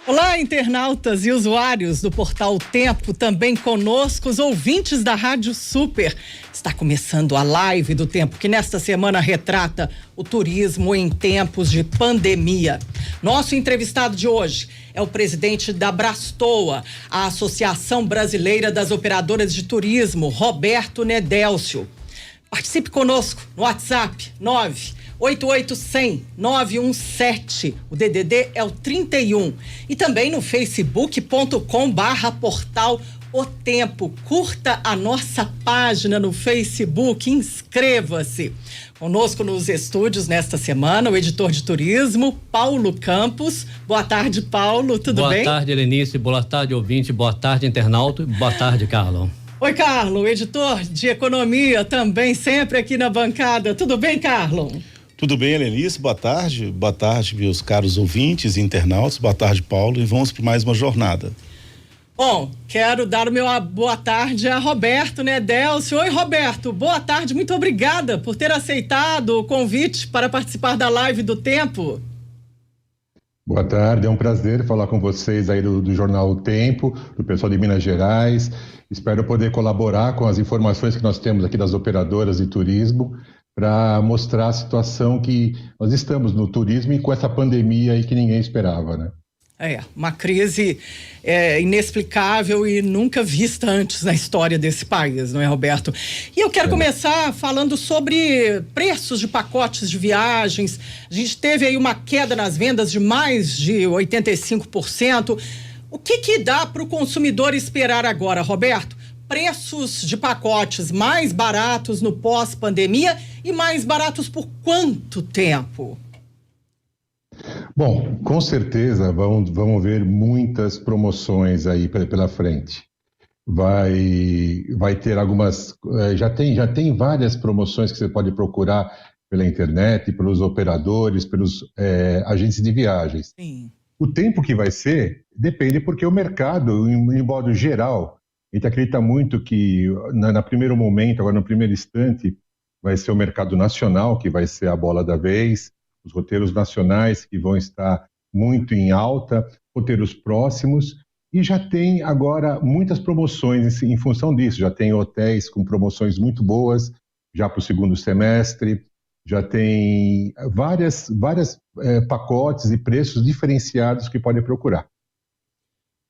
Olá, internautas e usuários do Portal Tempo, também conosco os ouvintes da Rádio Super. Está começando a live do Tempo, que nesta semana retrata o turismo em tempos de pandemia. Nosso entrevistado de hoje é o presidente da Brastoa, a Associação Brasileira das Operadoras de Turismo, Roberto Nedélcio. Participe conosco no WhatsApp 988-100-917. O DDD é o 31. E também no facebook.com/portal O Tempo. Curta a nossa página no Facebook, inscreva-se. Conosco nos estúdios nesta semana, o editor de turismo, Paulo Campos. Boa tarde, Paulo, tudo bem? Boa tarde, Helenice, boa tarde, ouvinte, boa tarde, internauta, boa tarde, Carlos. Oi, Carlos, editor de economia, também sempre aqui na bancada. Tudo bem, Carlos? Tudo bem, Helenice? Boa tarde, meus caros ouvintes e internautas. Boa tarde, Paulo, e vamos para mais uma jornada. Bom, quero dar o meu boa tarde a Roberto Nedélcio. Oi, Roberto, boa tarde, muito obrigada por ter aceitado o convite para participar da live do Tempo. Boa tarde, é um prazer falar com vocês aí do Jornal O Tempo, do pessoal de Minas Gerais. Espero poder colaborar com as informações que nós temos aqui das operadoras de turismo para mostrar a situação que nós estamos no turismo e com essa pandemia aí que ninguém esperava, né? Uma crise inexplicável e nunca vista antes na história desse país, não é, Roberto? E eu quero começar falando sobre preços de pacotes de viagens. A gente teve aí uma queda nas vendas de mais de 85%. O que dá para o consumidor esperar agora, Roberto? Preços de pacotes mais baratos no pós-pandemia e mais baratos por quanto tempo? Bom, com certeza vamos ver muitas promoções aí pela frente. Vai ter algumas, já tem várias promoções que você pode procurar pela internet, pelos operadores, pelos agentes de viagens. Sim. O tempo que vai ser depende porque o mercado, em modo geral, a gente acredita muito que no primeiro momento, agora no primeiro instante, vai ser o mercado nacional que vai ser a bola da vez, os roteiros nacionais que vão estar muito em alta, roteiros próximos, e já tem agora muitas promoções em função disso. Já tem hotéis com promoções muito boas, já para o segundo semestre, já tem várias pacotes e preços diferenciados que podem procurar.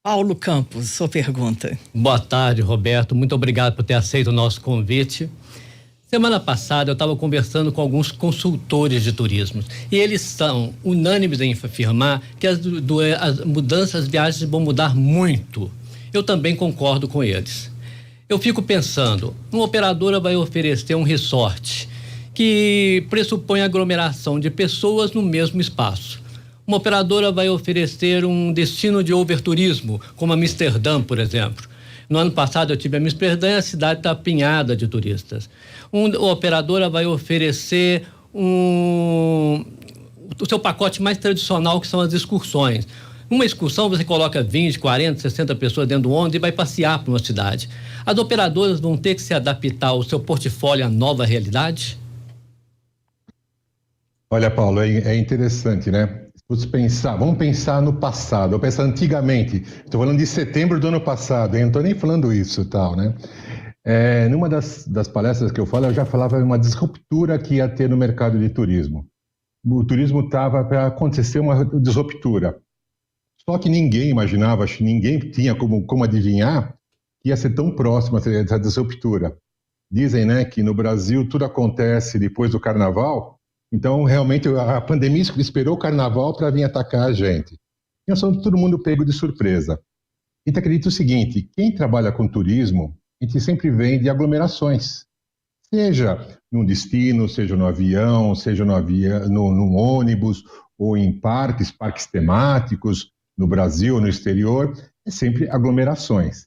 Paulo Campos, sua pergunta. Boa tarde, Roberto, muito obrigado por ter aceito o nosso convite. Semana passada eu estava conversando com alguns consultores de turismo e eles são unânimes em afirmar que as mudanças, as viagens vão mudar muito. Eu também concordo com eles. Eu fico pensando, uma operadora vai oferecer um resort que pressupõe aglomeração de pessoas no mesmo espaço. Uma operadora vai oferecer um destino de overturismo, como Amsterdã, por exemplo. No ano passado eu tive Amsterdã e a cidade está apinhada de turistas. Uma operadora vai oferecer o seu pacote mais tradicional, que são as excursões. Numa excursão você coloca 20, 40, 60 pessoas dentro do ônibus e vai passear por uma cidade. As operadoras vão ter que se adaptar ao seu portfólio à nova realidade? Olha, Paulo, é interessante, né? Vamos pensar no passado, vamos pensar antigamente. Estou falando de setembro do ano passado, hein? Não estou nem falando isso, tal, né? Numa das palestras que eu falo, eu já falava de uma disruptura que ia ter no mercado de turismo. O turismo estava para acontecer uma disruptura. Só que ninguém imaginava, acho que ninguém tinha como adivinhar que ia ser tão próxima essa disruptura. Dizem, né, que no Brasil tudo acontece depois do carnaval. Então, realmente, a pandemia esperou o carnaval para vir atacar a gente. E nós somos todo mundo pego de surpresa. Então, acredito o seguinte, quem trabalha com turismo, a gente sempre vem de aglomerações. Seja num destino, seja no avião, seja no ônibus, ou em parques temáticos, no Brasil, no exterior, é sempre aglomerações.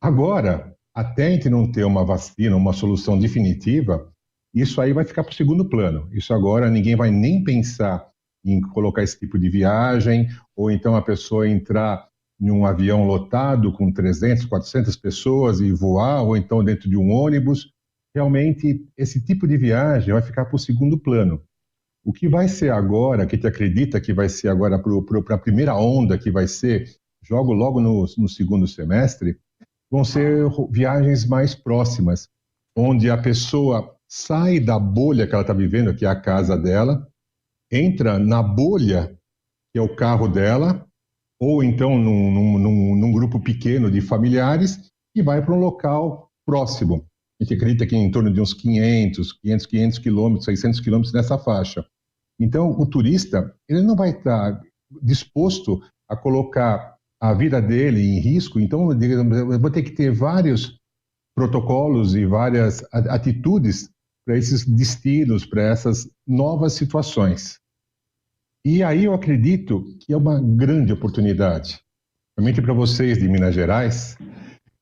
Agora, até a gente não ter uma vacina, uma solução definitiva, isso aí vai ficar para o segundo plano. Isso agora ninguém vai nem pensar em colocar esse tipo de viagem, ou então a pessoa entrar em um avião lotado com 300, 400 pessoas e voar, ou então dentro de um ônibus. Realmente, esse tipo de viagem vai ficar para o segundo plano. O que vai ser agora, que te acredita que vai ser agora para a primeira onda, que vai ser logo no segundo semestre, vão ser viagens mais próximas, onde a pessoa sai da bolha que ela está vivendo, que é a casa dela, entra na bolha, que é o carro dela, ou então num grupo pequeno de familiares, e vai para um local próximo. A gente acredita que em torno de uns 500 quilômetros, 600 quilômetros nessa faixa. Então, o turista, ele não vai estar disposto a colocar a vida dele em risco, então eu vou ter que ter vários protocolos e várias atitudes para esses destinos, para essas novas situações. E aí eu acredito que é uma grande oportunidade, realmente para vocês de Minas Gerais.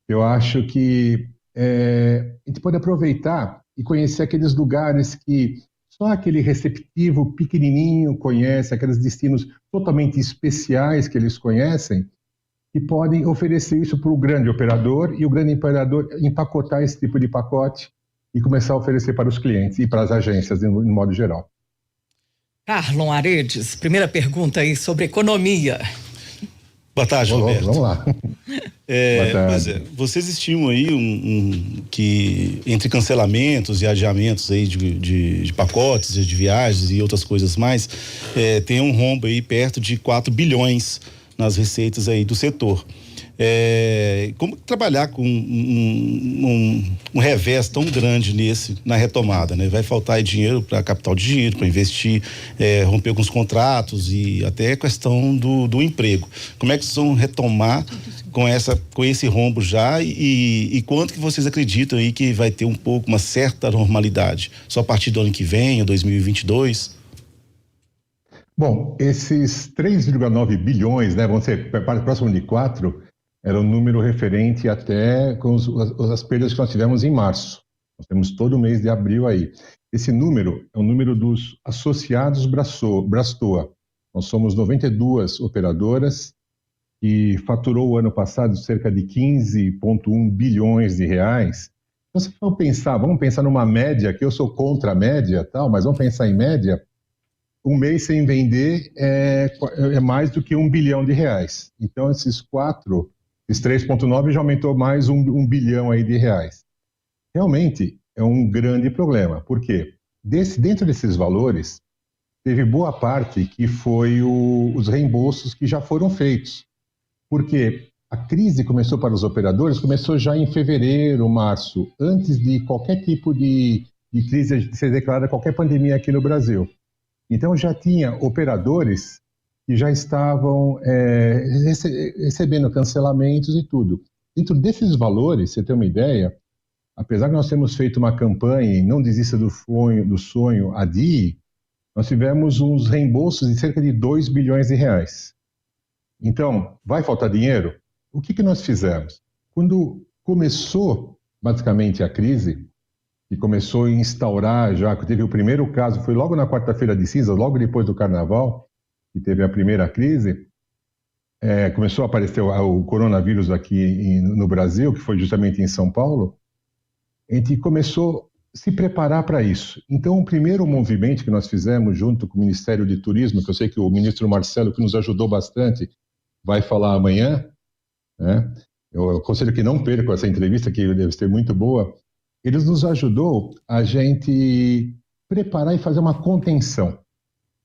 Eu acho que a gente pode aproveitar e conhecer aqueles lugares que só aquele receptivo pequenininho conhece, aqueles destinos totalmente especiais que eles conhecem, que podem oferecer isso para o grande operador, e o grande operador empacotar esse tipo de pacote e começar a oferecer para os clientes e para as agências, de modo geral. Carlon Aredes, primeira pergunta aí sobre economia. Boa tarde, Roberto. Vamos lá. Boa tarde. Vocês estimam aí que entre cancelamentos e adiamentos aí de pacotes, de viagens e outras coisas mais, tem um rombo aí perto de 4 bilhões nas receitas aí do setor. Como trabalhar com um revés tão grande na retomada, né? Vai faltar dinheiro para capital de giro, para investir, romper alguns contratos e até a questão do emprego. Como é que vocês vão retomar com esse rombo já e quanto que vocês acreditam aí que vai ter uma certa normalidade? Só a partir do ano que vem, 2022? Bom, esses 3,9 bilhões, né, vão ser próximo de 4, era um número referente até com as perdas que nós tivemos em março. Nós temos todo o mês de abril aí. Esse número é o número dos associados Brastoa. Nós somos 92 operadoras e faturou o ano passado cerca de 15,1 bilhões de reais. Então, se for pensar, vamos pensar numa média, que eu sou contra a média, tal, mas vamos pensar em média. Um mês sem vender é mais do que 1 bilhão de reais. Então, esses 3,9 já aumentou mais 1 bilhão aí de reais. Realmente é um grande problema. Por quê? Dentro desses valores, teve boa parte que foi os reembolsos que já foram feitos. Porque a crise começou para os operadores, começou já em fevereiro, março, antes de qualquer tipo de crise, de ser declarada qualquer pandemia aqui no Brasil. Então, já tinha operadores que já estavam recebendo cancelamentos e tudo. Dentro desses valores, você tem uma ideia, apesar que nós temos feito uma campanha, Não Desista do Sonho, ADI, nós tivemos uns reembolsos de cerca de 2 bilhões de reais. Então, vai faltar dinheiro? O que nós fizemos? Quando começou, basicamente, a crise, e começou a instaurar já, que teve o primeiro caso, foi logo na quarta-feira de cinzas, logo depois do Carnaval, que teve a primeira crise, começou a aparecer o coronavírus aqui no Brasil, que foi justamente em São Paulo, a gente começou a se preparar para isso. Então, o primeiro movimento que nós fizemos junto com o Ministério de Turismo, que eu sei que o ministro Marcelo, que nos ajudou bastante, vai falar amanhã, né? Eu aconselho que não percam essa entrevista, que deve ser muito boa. Eles nos ajudou a gente preparar e fazer uma contenção.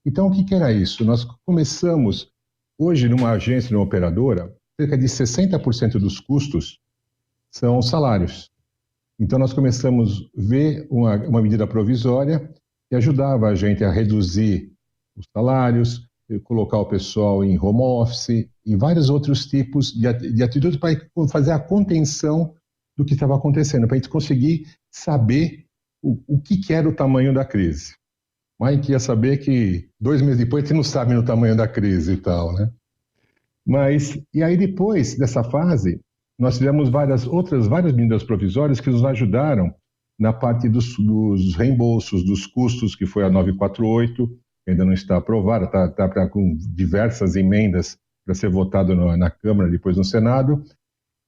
Então, o que era isso? Nós começamos, hoje, numa agência, numa operadora, cerca de 60% dos custos são salários. Então, nós começamos a ver uma medida provisória que ajudava a gente a reduzir os salários, colocar o pessoal em home office e vários outros tipos de atitudes para fazer a contenção do que estava acontecendo, para a gente conseguir saber o que era o tamanho da crise. Mas a gente ia saber que 2 meses depois a gente não sabe o tamanho da crise e tal, né? E aí depois dessa fase, nós tivemos várias medidas provisórias que nos ajudaram na parte dos reembolsos, dos custos, que foi a 948, que ainda não está aprovada, está com diversas emendas para ser votado na Câmara, depois no Senado.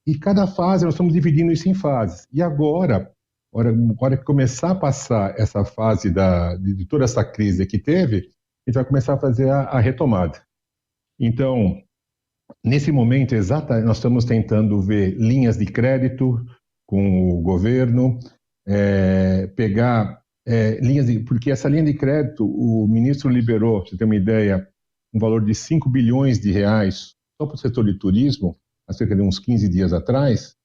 E cada fase, nós estamos dividindo isso em fases. E agora, A hora que começar a passar essa fase de toda essa crise que teve, a gente vai começar a fazer a retomada. Então, nesse momento exato, nós estamos tentando ver linhas de crédito com o governo, pegar porque essa linha de crédito, o ministro liberou, para você ter uma ideia, um valor de 5 bilhões de reais só para o setor de turismo, há cerca de uns 15 dias atrás,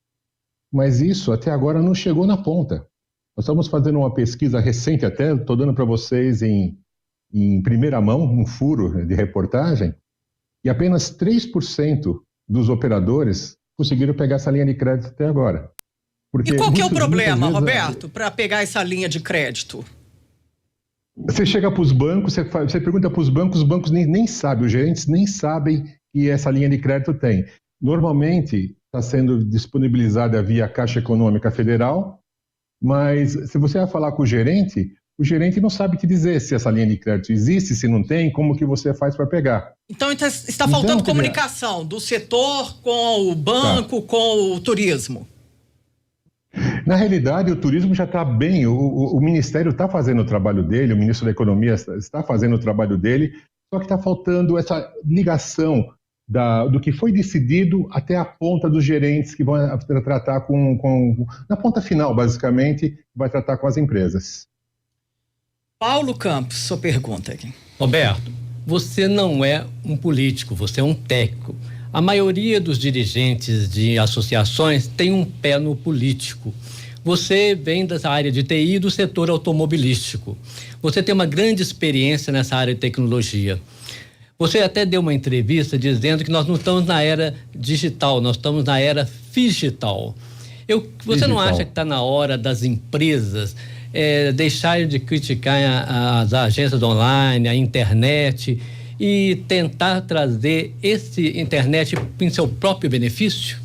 mas isso até agora não chegou na ponta. Nós estamos fazendo uma pesquisa recente até, estou dando para vocês em primeira mão, um furo de reportagem, e apenas 3% dos operadores conseguiram pegar essa linha de crédito até agora. E qual que é o problema, Roberto, para pegar essa linha de crédito? Você chega para os bancos, você pergunta para os bancos nem sabem, os gerentes nem sabem que essa linha de crédito tem. Normalmente está sendo disponibilizada via Caixa Econômica Federal, mas se você vai falar com o gerente não sabe te dizer se essa linha de crédito existe, se não tem, como que você faz para pegar. Então está faltando comunicação do setor com o banco, com o turismo. Na realidade, o turismo já está bem, o Ministério está fazendo o trabalho dele, o Ministro da Economia está fazendo o trabalho dele, só que está faltando essa ligação do que foi decidido até a ponta dos gerentes que vão tratar na ponta final, basicamente, vai tratar com as empresas. Paulo Campos, sua pergunta aqui. Roberto, você não é um político, você é um técnico. A maioria dos dirigentes de associações tem um pé no político. Você vem dessa área de TI e do setor automobilístico. Você tem uma grande experiência nessa área de tecnologia. Você até deu uma entrevista dizendo que nós não estamos na era digital, nós estamos na era figital. Você não acha que está na hora das empresas deixarem de criticar as agências online, a internet e tentar trazer esse internet em seu próprio benefício?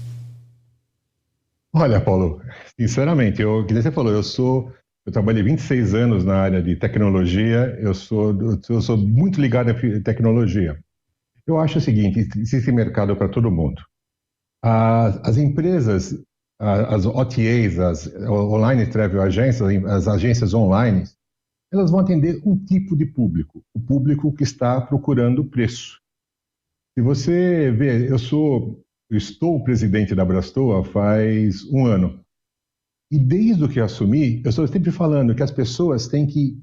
Olha, Paulo, sinceramente, que você falou, eu trabalhei 26 anos na área de tecnologia, eu sou muito ligado à tecnologia. Eu acho o seguinte, existe mercado para todo mundo. As empresas, as OTAs, as Online Travel Agents, as agências online, elas vão atender um tipo de público, o público que está procurando preço. Se você vê, eu estou presidente da Brastoa faz um ano. E desde que assumi, eu estou sempre falando que as pessoas têm que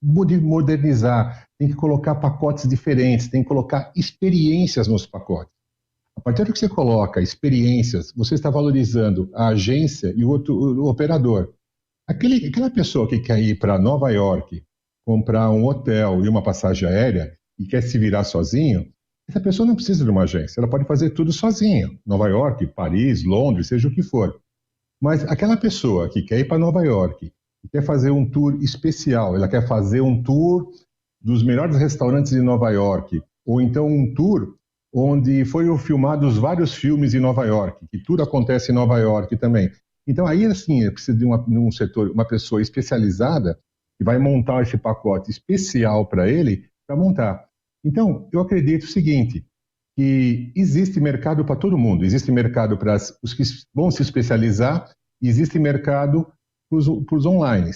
modernizar, têm que colocar pacotes diferentes, têm que colocar experiências nos pacotes. A partir do que você coloca experiências, você está valorizando a agência e o operador. Aquela pessoa que quer ir para Nova York, comprar um hotel e uma passagem aérea e quer se virar sozinho, essa pessoa não precisa de uma agência, ela pode fazer tudo sozinha. Nova York, Paris, Londres, seja o que for. Mas aquela pessoa que quer ir para Nova York, que quer fazer um tour especial, ela quer fazer um tour dos melhores restaurantes de Nova York, ou então um tour onde foram filmados vários filmes em Nova York, que tudo acontece em Nova York também. Então aí, assim, precisa de um setor, uma pessoa especializada que vai montar esse pacote especial para ele, para montar. Então, eu acredito o seguinte, que existe mercado para todo mundo, existe mercado para os que vão se especializar, existe mercado para os online.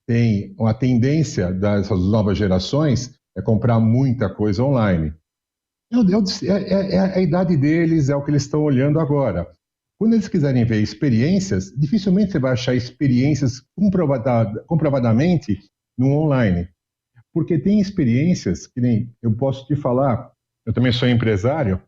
Tem uma tendência dessas novas gerações é comprar muita coisa online. É a idade deles, é o que eles estão olhando agora. Quando eles quiserem ver experiências, dificilmente você vai achar experiências comprovadamente no online. Porque tem experiências, que nem eu posso te falar, eu também sou empresário,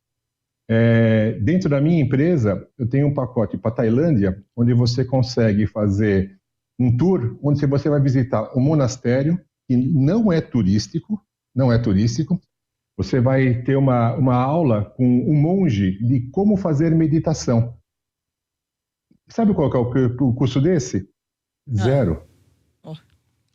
dentro da minha empresa eu tenho um pacote para Tailândia, onde você consegue fazer um tour, onde você vai visitar um monastério, que não é turístico, você vai ter uma aula com um monge de como fazer meditação. Sabe qual que é o custo desse? Zero.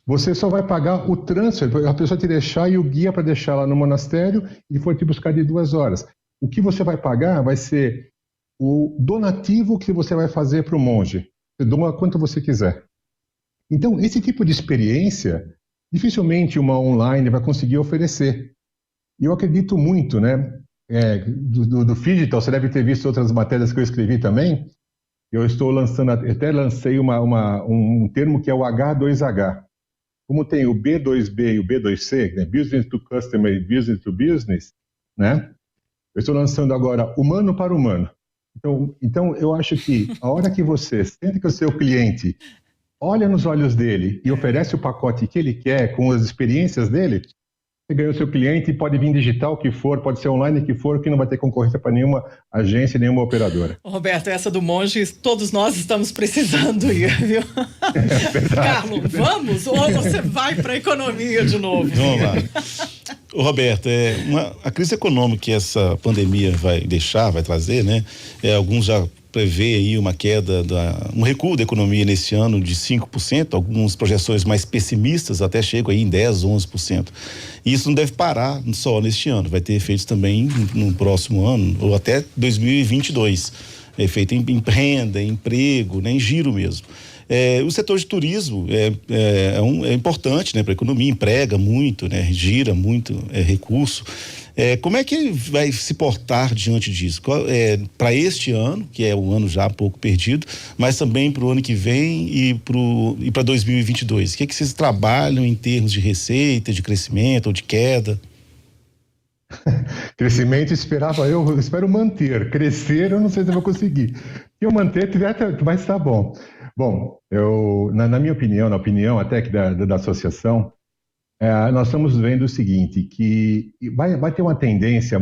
Você só vai pagar o transfer, a pessoa te deixar e o guia para deixar lá no monastério e for te buscar de 2 horas. O que você vai pagar vai ser o donativo que você vai fazer para o monge. Você doa quanto você quiser. Então, esse tipo de experiência, dificilmente uma online vai conseguir oferecer. E eu acredito muito, né? Do Figital, você deve ter visto outras matérias que eu escrevi também. Eu estou lançando, até lancei um termo que é o H2H. Como tem o B2B e o B2C, né? Business to Customer e Business to Business, né? Eu estou lançando agora humano para humano. Então, eu acho que a hora que você sente que o seu cliente olha nos olhos dele e oferece o pacote que ele quer, com as experiências dele, você ganhou o seu cliente e pode vir digital, o que for, pode ser online, o que for, que não vai ter concorrência para nenhuma agência, nenhuma operadora. Roberto, essa do monge, todos nós estamos precisando ir, viu? É verdade. Carlos, vamos? Ou você vai para a economia de novo? Vamos lá. Ô, Roberto, a crise econômica que essa pandemia vai trazer, né? Alguns já prevê aí uma queda, um recuo da economia nesse ano de 5%, algumas projeções mais pessimistas até chegam aí em 10%, 11%. E isso não deve parar só neste ano, vai ter efeitos também no próximo ano, ou até 2022. Efeito em renda, em emprego, né, em giro mesmo. O setor de turismo é importante, né, para a economia, emprega muito, né, gira muito recurso. Como é que ele vai se portar diante disso? Para este ano, que é um ano já um pouco perdido, mas também para o ano que vem e para 2022. O que vocês trabalham em termos de receita, de crescimento ou de queda? Crescimento eu espero manter. Crescer, eu não sei se eu vou conseguir. Se eu manter, vai estar bom. Bom, na minha opinião, na opinião até que da associação, nós estamos vendo o seguinte, que vai ter uma tendência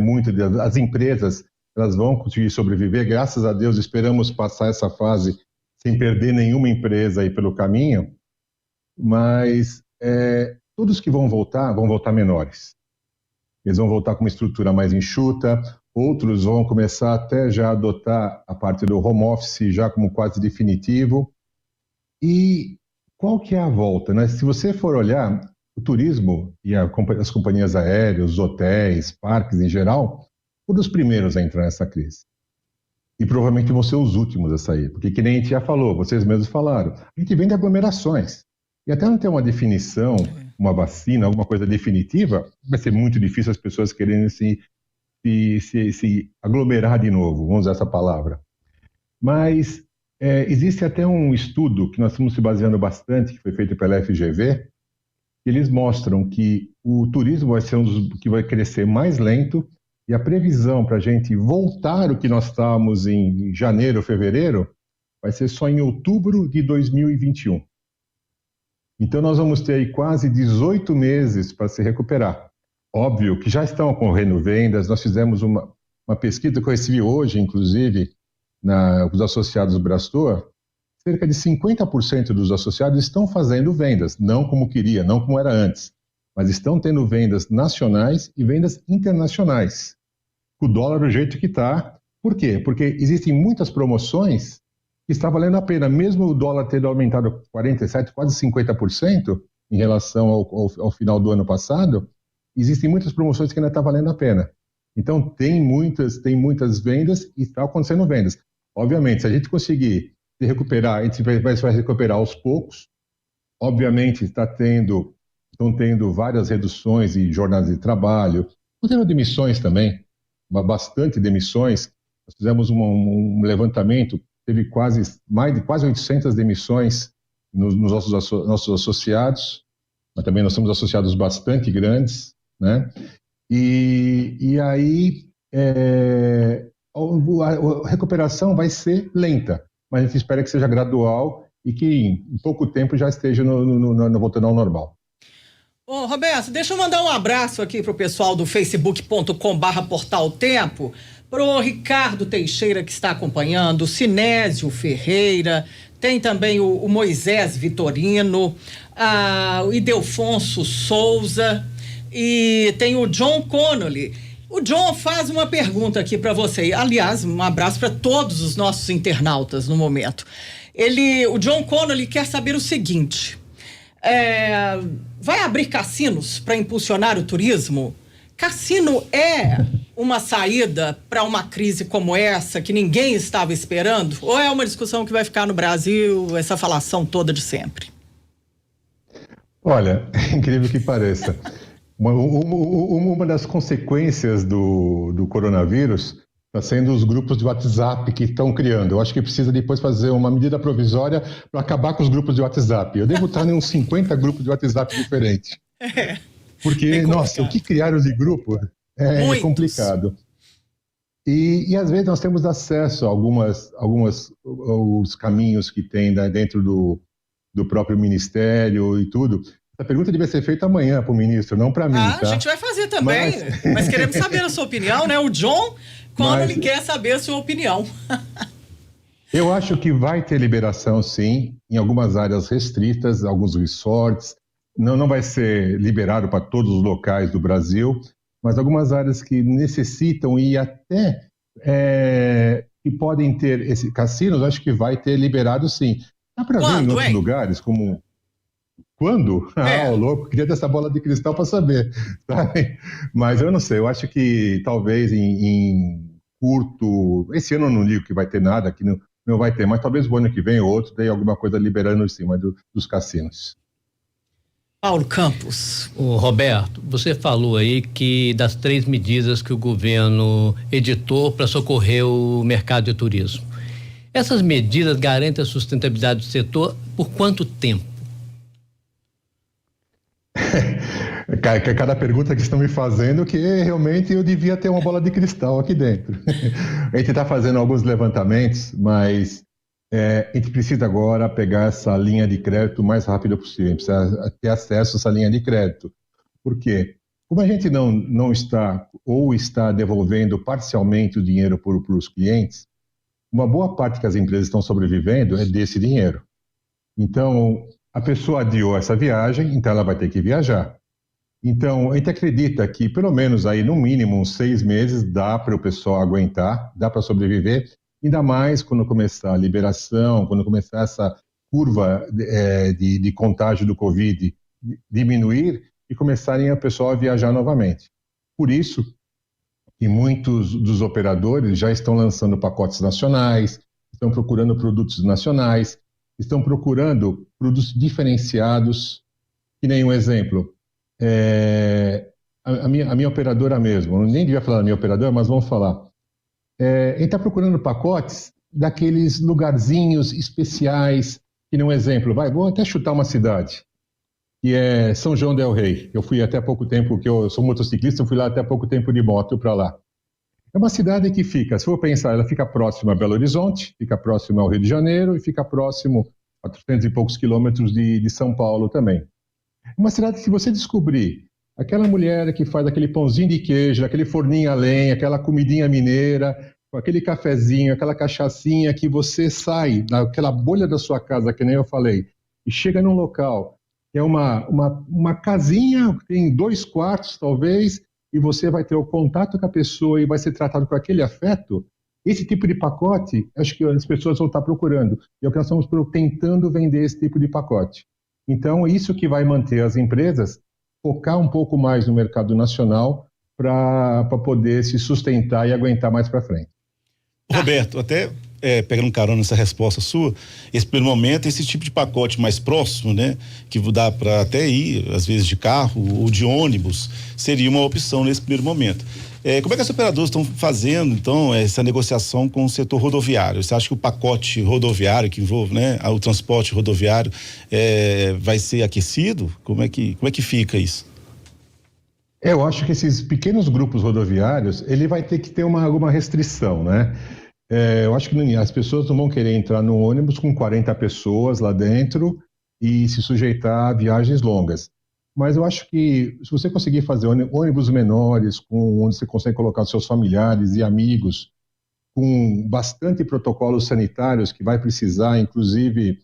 as empresas, elas vão conseguir sobreviver, graças a Deus, esperamos passar essa fase sem perder nenhuma empresa aí pelo caminho, mas todos que vão voltar menores. Eles vão voltar com uma estrutura mais enxuta, outros vão começar até já a adotar a parte do home office já como quase definitivo. E qual que é a volta, né? Se você for olhar, o turismo e as companhias aéreas, os hotéis, parques em geral, foram os primeiros a entrar nessa crise. E provavelmente vão ser os últimos a sair, porque que nem a gente já falou, vocês mesmos falaram, a gente vem de aglomerações. E até não ter uma definição, uma vacina, alguma coisa definitiva, vai ser muito difícil as pessoas querendo se aglomerar de novo, vamos usar essa palavra. Mas existe até um estudo que nós estamos se baseando bastante, que foi feito pela FGV, que eles mostram que o turismo vai ser um dos que vai crescer mais lento e a previsão para a gente voltar o que nós estávamos em janeiro, fevereiro, vai ser só em outubro de 2021. Então, nós vamos ter aí quase 18 meses para se recuperar. Óbvio que já estão ocorrendo vendas, nós fizemos uma pesquisa que eu recebi hoje, inclusive, os associados do Brastor, cerca de 50% dos associados estão fazendo vendas, não como queria, não como era antes, mas estão tendo vendas nacionais e vendas internacionais. O dólar do jeito que está. Por quê? Porque existem muitas promoções que está valendo a pena, mesmo o dólar tendo aumentado 47%, quase 50% em relação ao final do ano passado, existem muitas promoções que ainda está valendo a pena. Então, tem muitas vendas e está acontecendo vendas. Obviamente, se a gente conseguir se recuperar, a gente vai recuperar aos poucos. Obviamente, estão tendo várias reduções em jornadas de trabalho, estão tendo demissões também, bastante demissões. Nós fizemos um levantamento, teve quase 800 demissões nos nossos associados, mas também nós somos associados bastante grandes, né? E aí a recuperação vai ser lenta, mas a gente espera que seja gradual e que em pouco tempo já esteja voltando ao normal. Ô, Roberto, deixa eu mandar um abraço aqui pro pessoal do facebook.com/Portal Tempo, pro Ricardo Teixeira, que está acompanhando, o Sinésio Ferreira, tem também o Moisés Vitorino, o Idelfonso Souza e tem o John Connolly. O John faz uma pergunta aqui para você. Aliás, um abraço para todos os nossos internautas no momento. O John Connolly quer saber o seguinte: vai abrir cassinos para impulsionar o turismo? Cassino é uma saída para uma crise como essa que ninguém estava esperando? Ou é uma discussão que vai ficar no Brasil, essa falação toda de sempre? Olha, incrível que pareça. Uma das consequências do coronavírus Está sendo os grupos de WhatsApp que estão criando. Eu acho que precisa depois fazer uma medida provisória para acabar com os grupos de WhatsApp. Eu devo estar em uns 50 grupos de WhatsApp diferentes. Porque, nossa, o que criaram de grupo é complicado. E às vezes nós temos acesso a os caminhos que tem, né, dentro do próprio ministério e tudo. Essa pergunta devia ser feita amanhã para o ministro, não para mim. Ah, tá? A gente vai fazer também, mas queremos saber a sua opinião, né? O John, ele quer saber a sua opinião. Eu acho que vai ter liberação, sim, em algumas áreas restritas, alguns resorts. Não vai ser liberado para todos os locais do Brasil, mas algumas áreas que necessitam e até que podem ter esse cassinos, acho que vai ter liberado, sim. Dá para ver em outros lugares, como... Quando? Louco, queria ter essa bola de cristal para saber. Sabe? Mas eu não sei, eu acho que talvez em curto... Esse ano eu não digo que vai ter nada, que não vai ter, mas talvez o ano que vem ou outro tenha alguma coisa liberando em cima dos cassinos. Paulo Campos. Roberto, você falou aí que das 3 medidas que o governo editou para socorrer o mercado de turismo. Essas medidas garantem a sustentabilidade do setor por quanto tempo? Cada pergunta que estão me fazendo que realmente eu devia ter uma bola de cristal aqui dentro. A gente está fazendo alguns levantamentos, mas a gente precisa agora pegar essa linha de crédito o mais rápido possível. A gente precisa ter acesso a essa linha de crédito. Por quê? Como a gente não está ou está devolvendo parcialmente o dinheiro para os clientes, uma boa parte que as empresas estão sobrevivendo é desse dinheiro. Então, a pessoa adiou essa viagem, então ela vai ter que viajar. Então, a gente acredita que pelo menos aí no mínimo uns 6 meses dá para o pessoal aguentar, dá para sobreviver, ainda mais quando começar a liberação, quando começar essa curva de contágio do Covid diminuir e começarem a pessoal a viajar novamente. Por isso que muitos dos operadores já estão lançando pacotes nacionais, estão procurando produtos nacionais, estão procurando produtos diferenciados, que nem um exemplo. A minha operadora mesmo, eu nem devia falar da minha operadora, mas vamos falar. A gente está procurando pacotes daqueles lugarzinhos especiais, que nem um exemplo. Vou até chutar uma cidade, que é São João del Rei. Eu fui até pouco tempo, que eu sou motociclista, eu fui lá até pouco tempo de moto para lá. É uma cidade que fica, se for pensar, ela fica próxima a Belo Horizonte, fica próxima ao Rio de Janeiro e fica próximo a 300 e poucos quilômetros de São Paulo também. Uma cidade que, se você descobrir aquela mulher que faz aquele pãozinho de queijo, aquele forninho a lenha, aquela comidinha mineira, com aquele cafezinho, aquela cachaçinha, que você sai daquela bolha da sua casa, que nem eu falei, e chega num local que é uma casinha, tem 2 quartos talvez, e você vai ter o contato com a pessoa e vai ser tratado com aquele afeto. Esse tipo de pacote, acho que as pessoas vão estar procurando. E é o que nós estamos tentando vender, esse tipo de pacote. Então, isso que vai manter as empresas focar um pouco mais no mercado nacional para poder se sustentar e aguentar mais para frente. Roberto, até pegando um carona nessa resposta sua, esse primeiro momento, esse tipo de pacote mais próximo, né, que dá para até ir, às vezes de carro ou de ônibus, seria uma opção nesse primeiro momento. Como é que os operadores estão fazendo, então, essa negociação com o setor rodoviário? Você acha que o pacote rodoviário, que envolve, né, o transporte rodoviário, vai ser aquecido? Como é que fica isso? Eu acho que esses pequenos grupos rodoviários, ele vai ter que ter alguma restrição, né? Eu acho que as pessoas não vão querer entrar no ônibus com 40 pessoas lá dentro e se sujeitar a viagens longas. Mas eu acho que se você conseguir fazer ônibus menores, onde você consegue colocar seus familiares e amigos, com bastante protocolos sanitários que vai precisar, inclusive,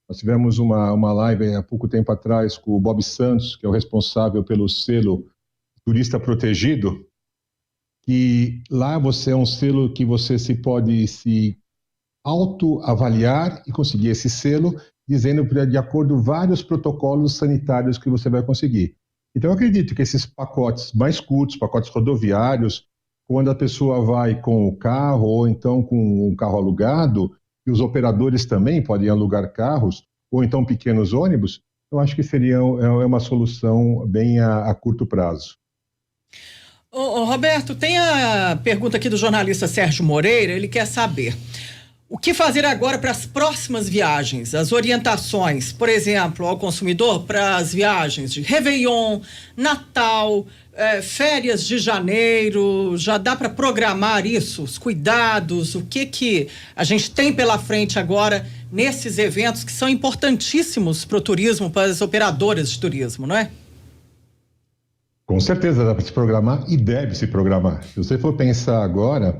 nós tivemos uma live há pouco tempo atrás com o Bob Santos, que é o responsável pelo selo Turista Protegido, que lá você é um selo que você pode se autoavaliar e conseguir esse selo, dizendo de acordo vários protocolos sanitários que você vai conseguir. Então, eu acredito que esses pacotes mais curtos, pacotes rodoviários, quando a pessoa vai com o carro ou então com um carro alugado, e os operadores também podem alugar carros, ou então pequenos ônibus, eu acho que seria uma solução bem a curto prazo. Ô, Roberto, tem a pergunta aqui do jornalista Sérgio Moreira, ele quer saber o que fazer agora para as próximas viagens, as orientações, por exemplo, ao consumidor para as viagens de Réveillon, Natal, férias de janeiro, já dá para programar isso, os cuidados, o que a gente tem pela frente agora nesses eventos que são importantíssimos para o turismo, para as operadoras de turismo, não é? Com certeza dá para se programar e deve se programar. Se você for pensar agora,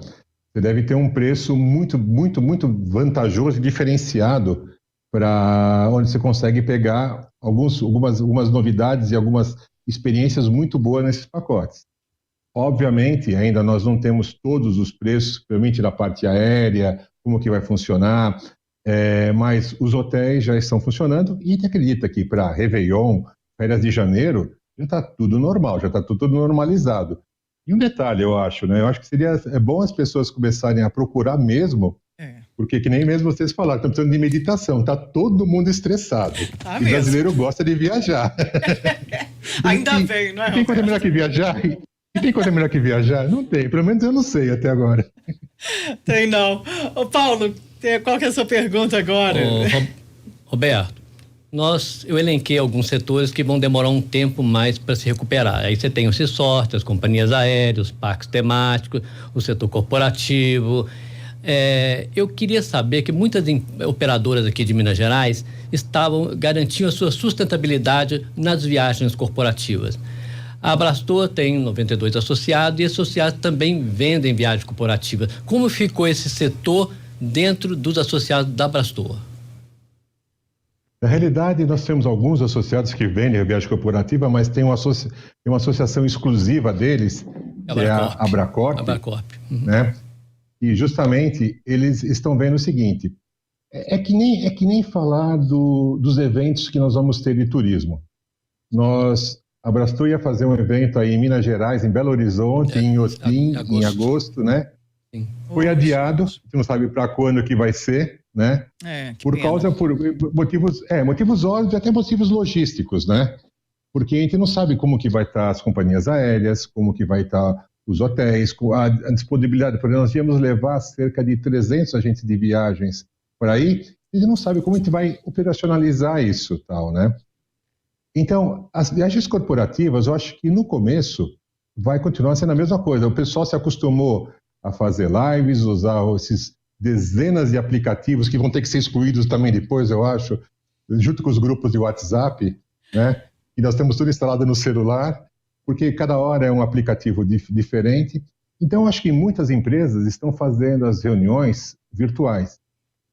você deve ter um preço muito, muito, muito vantajoso e diferenciado para onde você consegue pegar algumas novidades e algumas experiências muito boas nesses pacotes. Obviamente, ainda nós não temos todos os preços, principalmente da parte aérea, como que vai funcionar, mas os hotéis já estão funcionando e a gente acredita que para Réveillon, férias de janeiro, já está tudo normal, já está tudo normalizado. E um detalhe, eu acho, né? Eu acho que seria bom as pessoas começarem a procurar mesmo, porque que nem mesmo vocês falaram, estão precisando de meditação, está todo mundo estressado. Tá e mesmo. Brasileiro gosta de viajar. Ainda bem, não é? Tem coisa melhor que viajar? E tem coisa melhor que viajar? Não tem, pelo menos eu não sei até agora. Tem não. Ô Paulo, qual que é a sua pergunta agora? Roberto, eu elenquei alguns setores que vão demorar um tempo mais para se recuperar. Aí você tem o Cisorte, as companhias aéreas, os parques temáticos, o setor corporativo. Eu queria saber que muitas operadoras aqui de Minas Gerais garantiam a sua sustentabilidade nas viagens corporativas. A Abrastor tem 92 associados e associados também vendem viagens corporativas. Como ficou esse setor dentro dos associados da Abrastor? Na realidade, nós temos alguns associados que vendem a viagem corporativa, mas tem uma associação exclusiva deles, que é a Abracorp. Né? E justamente eles estão vendo o seguinte, é que nem falar dos eventos que nós vamos ter de turismo. A Abrastor ia fazer um evento aí em Minas Gerais, em Belo Horizonte, em Inhotim, em agosto, né? Sim. Foi adiado, a gente não sabe para quando que vai ser, né? Por motivos óbvios e até motivos logísticos, né? Porque a gente não sabe como que vai estar as companhias aéreas, como que vai estar os hotéis, a disponibilidade. Por exemplo, nós íamos levar cerca de 300 agentes de viagens por aí, e a gente não sabe como a gente vai operacionalizar isso, tal, né? Então, as viagens corporativas, eu acho que no começo vai continuar sendo a mesma coisa. O pessoal se acostumou a fazer lives, usar esses dezenas de aplicativos que vão ter que ser excluídos também depois, eu acho, junto com os grupos de WhatsApp, né? E nós temos tudo instalado no celular, porque cada hora é um aplicativo diferente. Então, eu acho que muitas empresas estão fazendo as reuniões virtuais,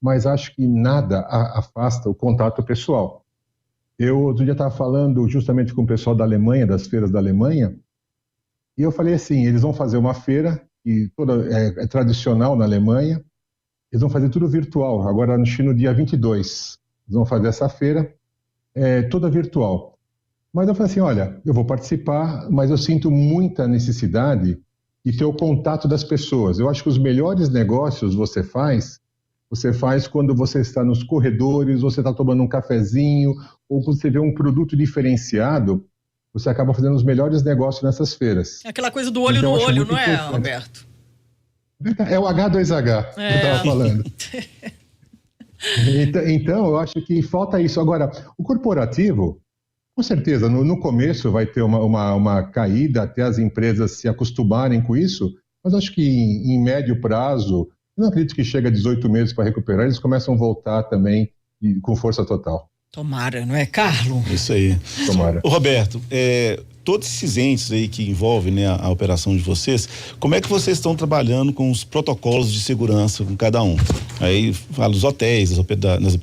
mas acho que nada afasta o contato pessoal. Eu outro dia estava falando justamente com o pessoal da Alemanha, das feiras da Alemanha, e eu falei assim, eles vão fazer uma feira, que é tradicional na Alemanha, eles vão fazer tudo virtual, agora no dia 22. Eles vão fazer essa feira toda virtual. Mas eu falei assim, olha, eu vou participar, mas eu sinto muita necessidade de ter o contato das pessoas. Eu acho que os melhores negócios você faz quando você está nos corredores, você está tomando um cafezinho, ou você vê um produto diferenciado, você acaba fazendo os melhores negócios nessas feiras. Aquela coisa do olho no olho, não é, Roberto? É o H2H que eu estava falando. Então, eu acho que falta isso. Agora, o corporativo, com certeza, no começo vai ter uma caída até as empresas se acostumarem com isso, mas acho que em médio prazo, eu não acredito que chega a 18 meses para recuperar, eles começam a voltar também com força total. Tomara, não é, Carlos? Isso aí. Tomara. Ô, Roberto, todos esses entes aí que envolvem, né, a operação de vocês, como é que vocês estão trabalhando com os protocolos de segurança com cada um? Aí fala dos hotéis,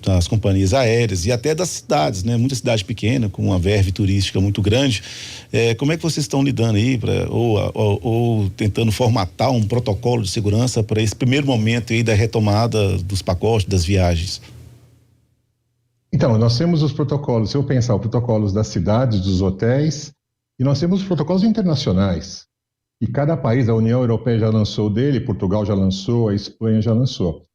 das companhias aéreas e até das cidades, né? Muita cidade pequena, com uma verve turística muito grande. Como é que vocês estão lidando aí, ou tentando formatar um protocolo de segurança para esse primeiro momento aí da retomada dos pacotes, das viagens? Então, nós temos os protocolos, se eu pensar, os protocolos das cidades, dos hotéis, e nós temos os protocolos internacionais. E cada país, a União Europeia já lançou o dele, Portugal já lançou, a Espanha já lançou.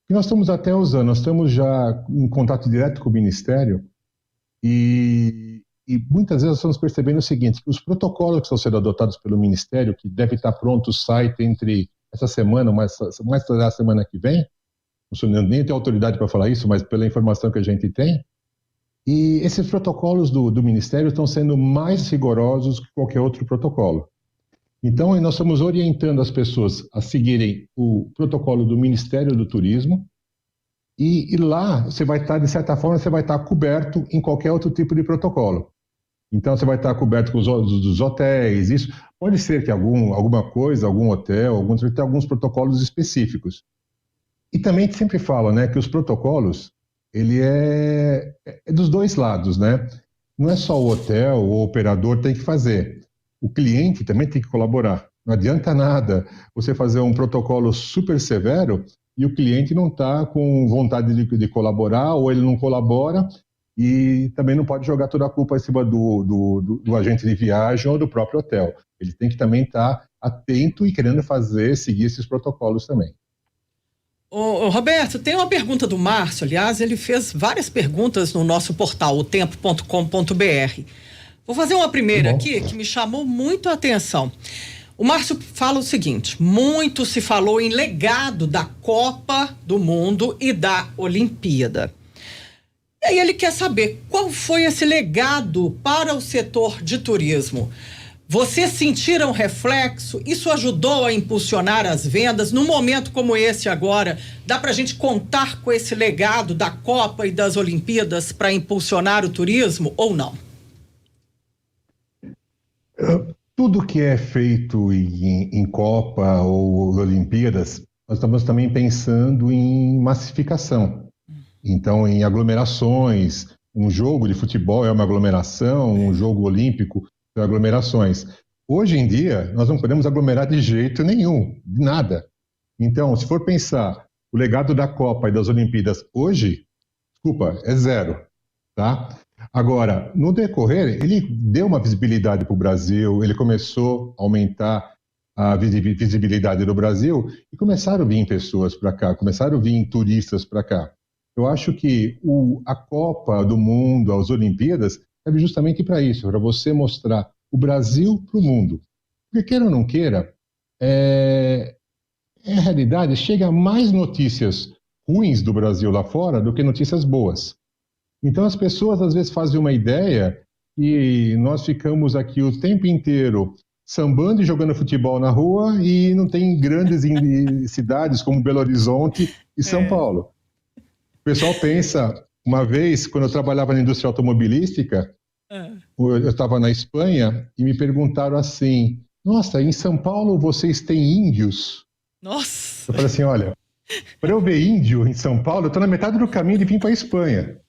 E nós estamos até usando, nós estamos já em contato direto com o Ministério, e e muitas vezes nós estamos percebendo o seguinte, que os protocolos que estão sendo adotados pelo Ministério, que deve estar pronto o site entre essa semana, mais da semana que vem, nem tenho autoridade para falar isso, mas pela informação que a gente tem, e esses protocolos do Ministério estão sendo mais rigorosos que qualquer outro protocolo. Então, nós estamos orientando as pessoas a seguirem o protocolo do Ministério do Turismo, e lá você vai estar, de certa forma, você vai estar coberto em qualquer outro tipo de protocolo. Então, você vai estar coberto com os hotéis, isso. Pode ser que alguma coisa, algum hotel, tem alguns protocolos específicos. E também a gente sempre fala, né, que os protocolos, ele é dos dois lados, né? Não é só o hotel, o operador tem que fazer. O cliente também tem que colaborar. Não adianta nada você fazer um protocolo super severo e o cliente não está com vontade de colaborar, ou ele não colabora, e também não pode jogar toda a culpa em cima do agente de viagem ou do próprio hotel. Ele tem que também estar atento e querendo seguir esses protocolos também. Ô, Roberto, tem uma pergunta do Márcio, aliás, ele fez várias perguntas no nosso portal, otempo.com.br. Vou fazer uma primeira aqui que me chamou muito a atenção. O Márcio fala o seguinte: muito se falou em legado da Copa do Mundo e da Olimpíada. E aí ele quer saber qual foi esse legado para o setor de turismo. Vocês sentiram reflexo? Isso ajudou a impulsionar as vendas? Num momento como esse agora, dá para a gente contar com esse legado da Copa e das Olimpíadas para impulsionar o turismo ou não? Tudo que é feito em Copa ou Olimpíadas, nós estamos também pensando em massificação. Então, em aglomerações, um jogo de futebol é uma aglomeração, um jogo olímpico é aglomerações. Hoje em dia, nós não podemos aglomerar de jeito nenhum, de nada. Então, se for pensar o legado da Copa e das Olimpíadas hoje, desculpa, é zero, tá? Agora, no decorrer, ele deu uma visibilidade para o Brasil, ele começou a aumentar a visibilidade do Brasil e começaram a vir pessoas para cá, começaram a vir turistas para cá. Eu acho que a Copa do Mundo, as Olimpíadas, serve justamente para isso, para você mostrar o Brasil para o mundo. Porque queira ou não queira, em realidade, chega mais notícias ruins do Brasil lá fora do que notícias boas. Então as pessoas às vezes fazem uma ideia e nós ficamos aqui o tempo inteiro sambando e jogando futebol na rua e não tem grandes cidades como Belo Horizonte e São Paulo. O pessoal pensa, uma vez, quando eu trabalhava na indústria automobilística, eu estava na Espanha e me perguntaram assim: nossa, em São Paulo vocês têm índios? Nossa! Eu falei assim, olha, para eu ver índio em São Paulo, eu estou na metade do caminho de vir para a Espanha.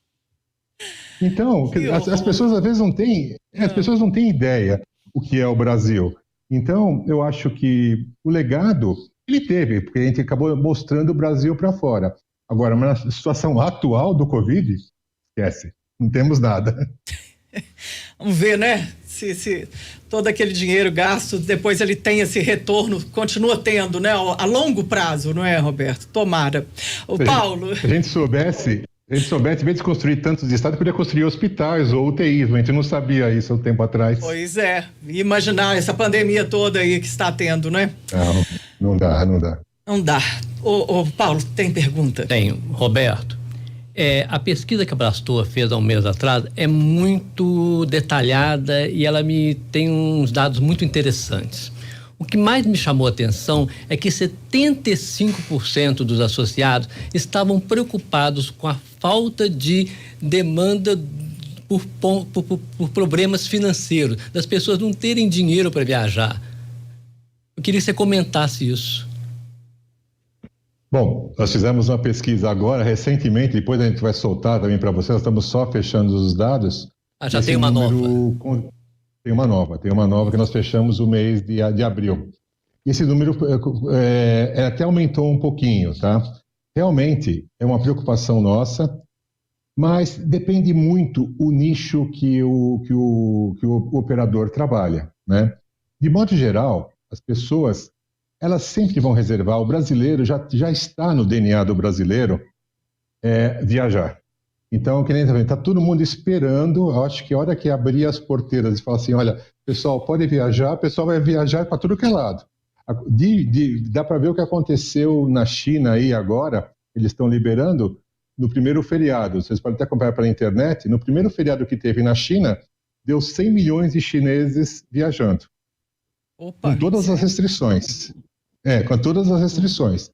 Então, as pessoas às vezes não têm, as pessoas não têm ideia o que é o Brasil. Então, eu acho que o legado, ele teve, porque a gente acabou mostrando o Brasil para fora. Agora, mas na situação atual do Covid, esquece, não temos nada. Vamos ver, né? Se todo aquele dinheiro gasto, depois ele tem esse retorno, continua tendo, né? A longo prazo, não é, Roberto? Tomara. Paulo... Se a gente soubesse, em vez de construir tantos estados, podia construir hospitais ou UTIs, a gente não sabia isso há um tempo atrás. Pois é, imaginar essa pandemia toda aí que está tendo, né? Não dá. Não dá. Ô, Paulo, tem pergunta? Tenho. Roberto, a pesquisa que a Brastor fez há um mês atrás é muito detalhada e ela tem uns dados muito interessantes. O que mais me chamou a atenção é que 75% dos associados estavam preocupados com a falta de demanda por problemas financeiros, das pessoas não terem dinheiro para viajar. Eu queria que você comentasse isso. Bom, nós fizemos uma pesquisa agora, recentemente, depois a gente vai soltar também para vocês, nós estamos só fechando os dados. Já tem uma nova? Tem uma nova que nós fechamos o mês de abril. Esse número até aumentou um pouquinho, tá? Realmente é uma preocupação nossa, mas depende muito o nicho que o operador trabalha, né? De modo geral, as pessoas, elas sempre vão reservar, o brasileiro já está no DNA do brasileiro viajar. Então, que nem tá todo mundo esperando, eu acho que a hora que abrir as porteiras e falar assim, olha, pessoal, pode viajar, o pessoal vai viajar para tudo que é lado. Dá para ver o que aconteceu na China aí agora, eles estão liberando no primeiro feriado. Vocês podem até acompanhar pela internet, no primeiro feriado que teve na China, deu 100 milhões de chineses viajando. Opa, com todas as restrições. Com todas as restrições.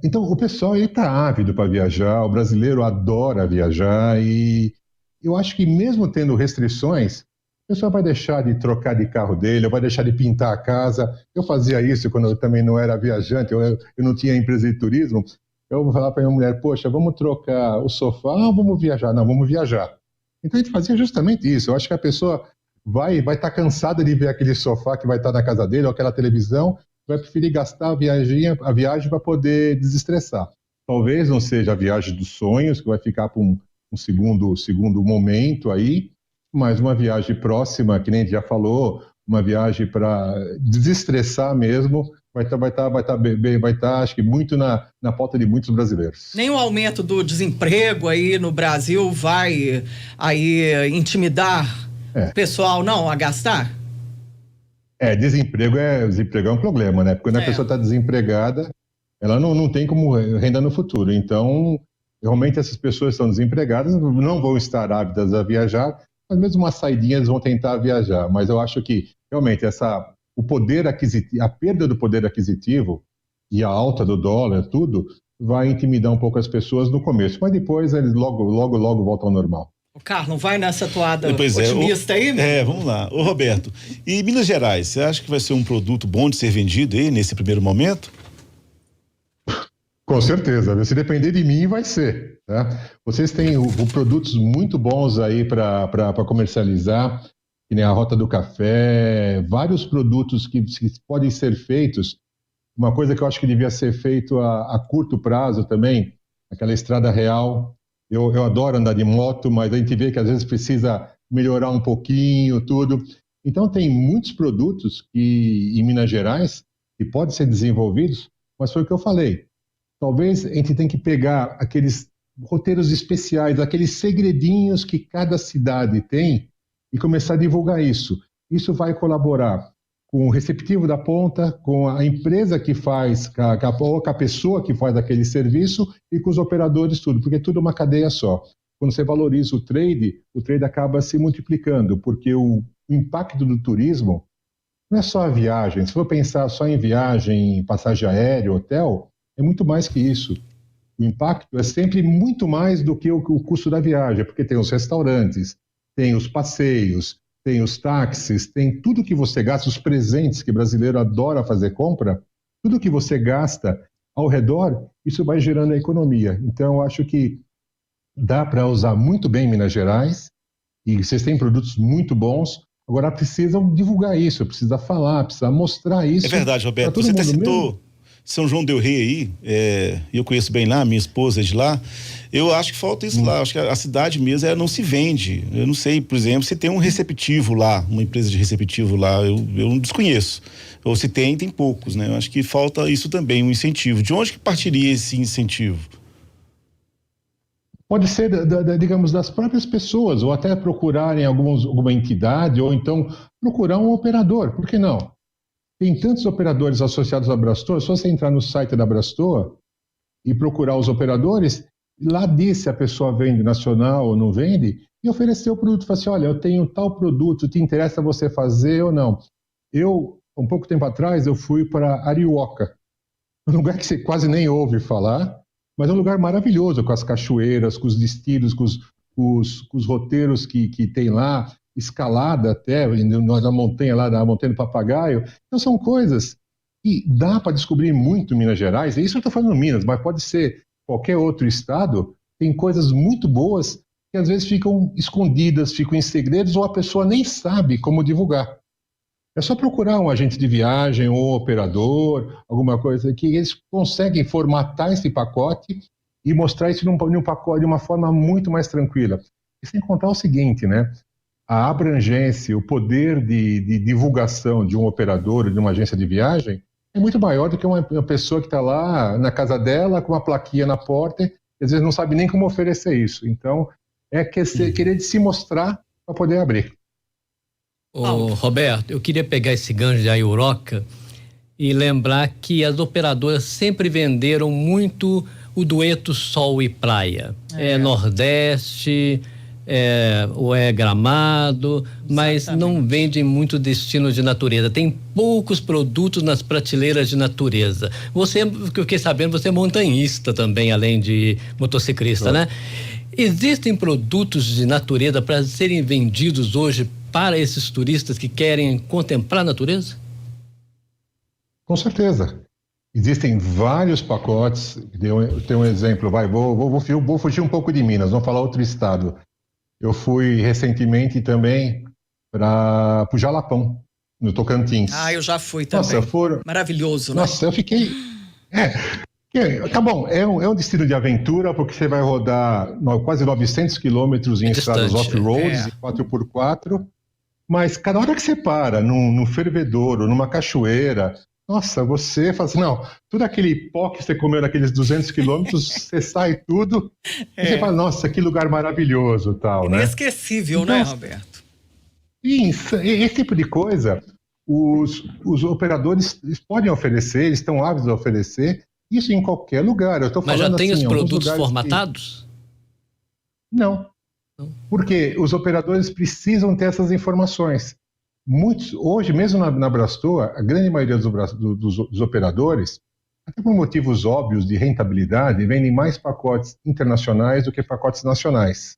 Então, o pessoal está ávido para viajar, o brasileiro adora viajar e eu acho que mesmo tendo restrições, o pessoal vai deixar de trocar de carro dele, vai deixar de pintar a casa. Eu fazia isso quando eu também não era viajante, eu não tinha empresa de turismo. Eu vou falar para minha mulher, poxa, vamos trocar o sofá ou vamos viajar? Não, vamos viajar. Então a gente fazia justamente isso. Eu acho que a pessoa vai estar cansada de ver aquele sofá que vai estar na casa dele ou aquela televisão, vai preferir gastar a viagem para poder desestressar. Talvez não seja a viagem dos sonhos, que vai ficar para um segundo momento aí, mas uma viagem próxima, que nem a gente já falou, uma viagem para desestressar mesmo, vai estar, acho que muito na pauta de muitos brasileiros. Nem o aumento do desemprego aí no Brasil vai aí intimidar o pessoal, não, a gastar? Desemprego é um problema, né? Porque quando a pessoa está desempregada, ela não tem como renda no futuro. Então, realmente essas pessoas que estão desempregadas não vão estar ávidas a viajar, mas mesmo uma saidinha eles vão tentar viajar. Mas eu acho que, realmente, o poder aquisitivo, a perda do poder aquisitivo e a alta do dólar, tudo, vai intimidar um pouco as pessoas no começo. Mas depois eles logo voltam ao normal. O Carlos, não vai nessa toada otimista aí? Vamos lá. Ô, Roberto, e Minas Gerais, você acha que vai ser um produto bom de ser vendido aí nesse primeiro momento? Com certeza. Se depender de mim, vai ser. Tá? Vocês têm produtos muito bons aí para comercializar, que nem a Rota do Café, vários produtos que podem ser feitos. Uma coisa que eu acho que devia ser feito a curto prazo também, aquela estrada real. Eu adoro andar de moto, mas a gente vê que às vezes precisa melhorar um pouquinho, tudo. Então tem muitos produtos em Minas Gerais que podem ser desenvolvidos, mas foi o que eu falei. Talvez a gente tenha que pegar aqueles roteiros especiais, aqueles segredinhos que cada cidade tem e começar a divulgar isso. Isso vai colaborar com o receptivo da ponta, com a empresa que faz, ou com a pessoa que faz aquele serviço e com os operadores, tudo, porque tudo é uma cadeia só. Quando você valoriza o trade acaba se multiplicando, porque o impacto do turismo não é só a viagem. Se for pensar só em viagem, passagem aérea, hotel, é muito mais que isso. O impacto é sempre muito mais do que o custo da viagem, porque tem os restaurantes, tem os passeios, tem os táxis, tem tudo que você gasta, os presentes que o brasileiro adora fazer compra, tudo que você gasta ao redor, isso vai gerando a economia. Então, eu acho que dá para usar muito bem Minas Gerais, e vocês têm produtos muito bons, agora precisam divulgar isso, precisa falar, precisa mostrar isso. É verdade, Roberto, você até citou São João del Rei aí, eu conheço bem lá, minha esposa é de lá. Eu acho que falta isso lá, acho que a cidade mesmo não se vende. Eu não sei, por exemplo, se tem um receptivo lá, uma empresa de receptivo lá, eu não desconheço. Ou se tem poucos, né? Eu acho que falta isso também, um incentivo. De onde que partiria esse incentivo? Pode ser, digamos, das próprias pessoas, ou até procurarem alguma entidade, ou então procurar um operador, por que não? Tem tantos operadores associados à Brastor, só você entrar no site da Brastor e procurar os operadores, lá diz se a pessoa vende nacional ou não vende, e oferecer o produto. Falar assim, olha, eu tenho tal produto, te interessa você fazer ou não? Um pouco tempo atrás, eu fui para Arioca, um lugar que você quase nem ouve falar, mas é um lugar maravilhoso, com as cachoeiras, com os destinos, com os roteiros que tem lá, escalada até, na montanha lá, na Montanha do Papagaio. Então são coisas que dá para descobrir muito em Minas Gerais, e isso eu estou falando em Minas, mas pode ser qualquer outro estado, tem coisas muito boas que às vezes ficam escondidas, ficam em segredos, ou a pessoa nem sabe como divulgar. É só procurar um agente de viagem, ou um operador, alguma coisa que eles conseguem formatar esse pacote e mostrar isso num pacote de uma forma muito mais tranquila. E sem contar o seguinte, né? A abrangência, o poder de divulgação de um operador, de uma agência de viagem, é muito maior do que uma pessoa que está lá na casa dela com uma plaquinha na porta e às vezes não sabe nem como oferecer isso. Então, querer se mostrar para poder abrir. Ô, Roberto, eu queria pegar esse gancho da Euroca e lembrar que as operadoras sempre venderam muito o dueto sol e praia. É Nordeste, ou é Gramado, mas não vendem muito destino de natureza. Tem poucos produtos nas prateleiras de natureza. Você, que eu fiquei sabendo, você é montanhista também, além de motociclista, né? Existem produtos de natureza para serem vendidos hoje para esses turistas que querem contemplar a natureza? Com certeza. Existem vários pacotes. Tem um exemplo, vou fugir um pouco de Minas, vamos falar outro estado. Eu fui recentemente também para o Jalapão, no Tocantins. Eu já fui também. Nossa, maravilhoso, né? Nossa, eu fiquei... Tá bom, é um destino de aventura, porque você vai rodar quase 900 quilômetros em estradas off-roads, 4x4, mas cada hora que você para num fervedouro, numa cachoeira, nossa, você fala assim, não, tudo aquele pó que você comeu naqueles 200 quilômetros, você sai tudo, e você fala, nossa, que lugar maravilhoso, tal, né? Inesquecível, então, né, Roberto? Isso, esse tipo de coisa, os operadores podem oferecer, eles estão ávidos a oferecer, isso em qualquer lugar. Eu tô falando. Mas já tem assim, os produtos formatados? Não. Porque os operadores precisam ter essas informações. Hoje, mesmo na Brastoa, a grande maioria dos operadores, até por motivos óbvios de rentabilidade, vendem mais pacotes internacionais do que pacotes nacionais.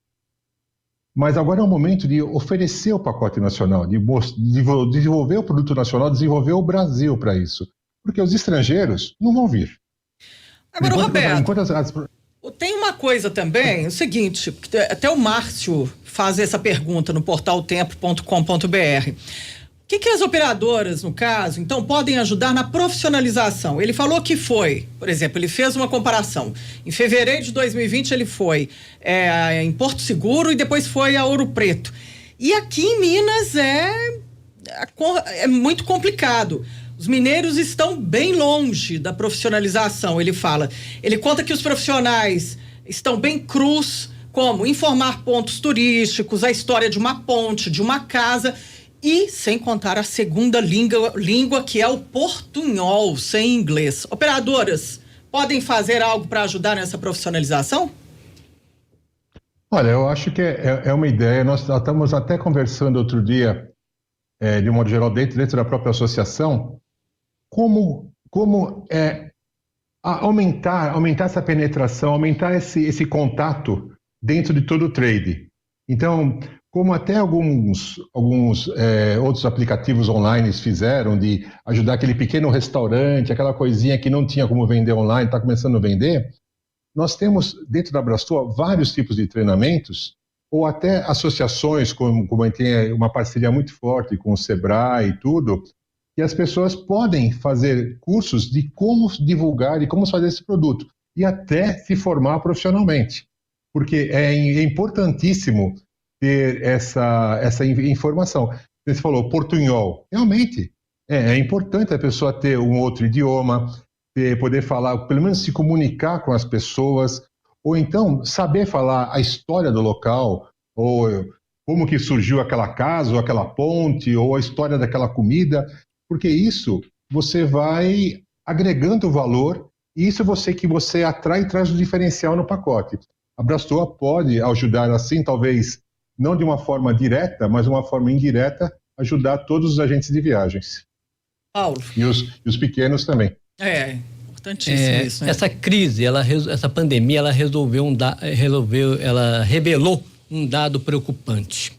Mas agora é o momento de oferecer o pacote nacional, de desenvolver o produto nacional, desenvolver o Brasil para isso. Porque os estrangeiros não vão vir. Agora, Roberto, tem uma coisa também, o seguinte, até o Márcio faz essa pergunta no portal tempo.com.br. O que as operadoras, no caso, então, podem ajudar na profissionalização? Ele falou que foi, por exemplo, ele fez uma comparação. Em fevereiro de 2020 ele foi em Porto Seguro e depois foi a Ouro Preto. E aqui em Minas é muito complicado. Os mineiros estão bem longe da profissionalização, ele fala. Ele conta que os profissionais estão bem crus, como informar pontos turísticos, a história de uma ponte, de uma casa, e sem contar a segunda língua que é o portunhol, sem inglês. Operadoras, podem fazer algo para ajudar nessa profissionalização? Olha, eu acho que é uma ideia. Nós estamos até conversando outro dia, de um modo geral, dentro da própria associação, como aumentar essa penetração, aumentar esse contato dentro de todo o trade. Então, como até alguns outros aplicativos online fizeram, de ajudar aquele pequeno restaurante, aquela coisinha que não tinha como vender online, está começando a vender, nós temos dentro da Brastoa vários tipos de treinamentos, ou até associações, como a gente tem uma parceria muito forte com o Sebrae e tudo, que as pessoas podem fazer cursos de como divulgar e como fazer esse produto, e até se formar profissionalmente. Porque é importantíssimo ter essa informação. Você falou portunhol. Realmente, é importante a pessoa ter um outro idioma, poder falar, pelo menos se comunicar com as pessoas, ou então saber falar a história do local, ou como que surgiu aquela casa, ou aquela ponte, ou a história daquela comida, porque isso você vai agregando valor, e isso que você atrai e traz o diferencial no pacote. A Brastoa pode ajudar assim, talvez não de uma forma direta, mas de uma forma indireta, ajudar todos os agentes de viagens. Paulo. E os pequenos também. Importantíssimo isso, né? Essa crise, essa pandemia, ela revelou um dado preocupante.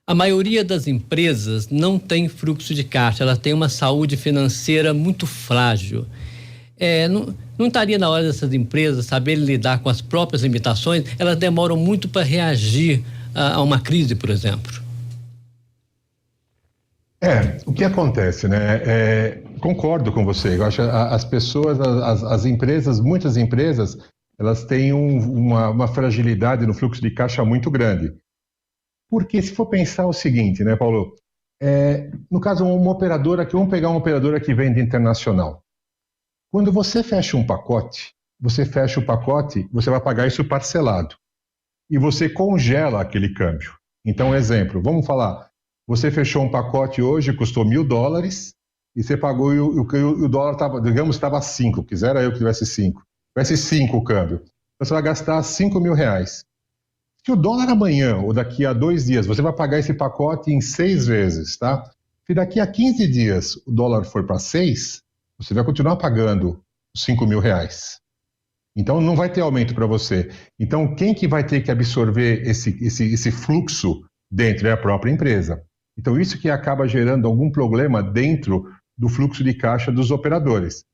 A maioria das empresas não tem fluxo de caixa, ela tem uma saúde financeira muito frágil. Não estaria na hora dessas empresas saberem lidar com as próprias limitações? Elas demoram muito para reagir a uma crise, por exemplo. O que acontece, né? Concordo com você. Eu acho que as pessoas, as empresas, muitas empresas, elas têm uma fragilidade no fluxo de caixa muito grande. Porque se for pensar o seguinte, né, Paulo? No caso, vamos pegar uma operadora que vende internacional. Quando você fecha um pacote, você fecha o pacote, você vai pagar isso parcelado. E você congela aquele câmbio. Então, exemplo, vamos falar, você fechou um pacote hoje, custou $1.000, e você pagou e o dólar estava, digamos, estava 5, quisera eu que tivesse 5. Tivesse 5 o câmbio. Então, você vai gastar R$5.000. Se o dólar amanhã, ou daqui a 2 dias, você vai pagar esse pacote em 6 vezes, tá? Se daqui a 15 dias o dólar for para 6, você vai continuar pagando R$5.000. Então, não vai ter aumento para você. Então, quem que vai ter que absorver esse fluxo dentro é a própria empresa. Então, isso que acaba gerando algum problema dentro do fluxo de caixa dos operadores.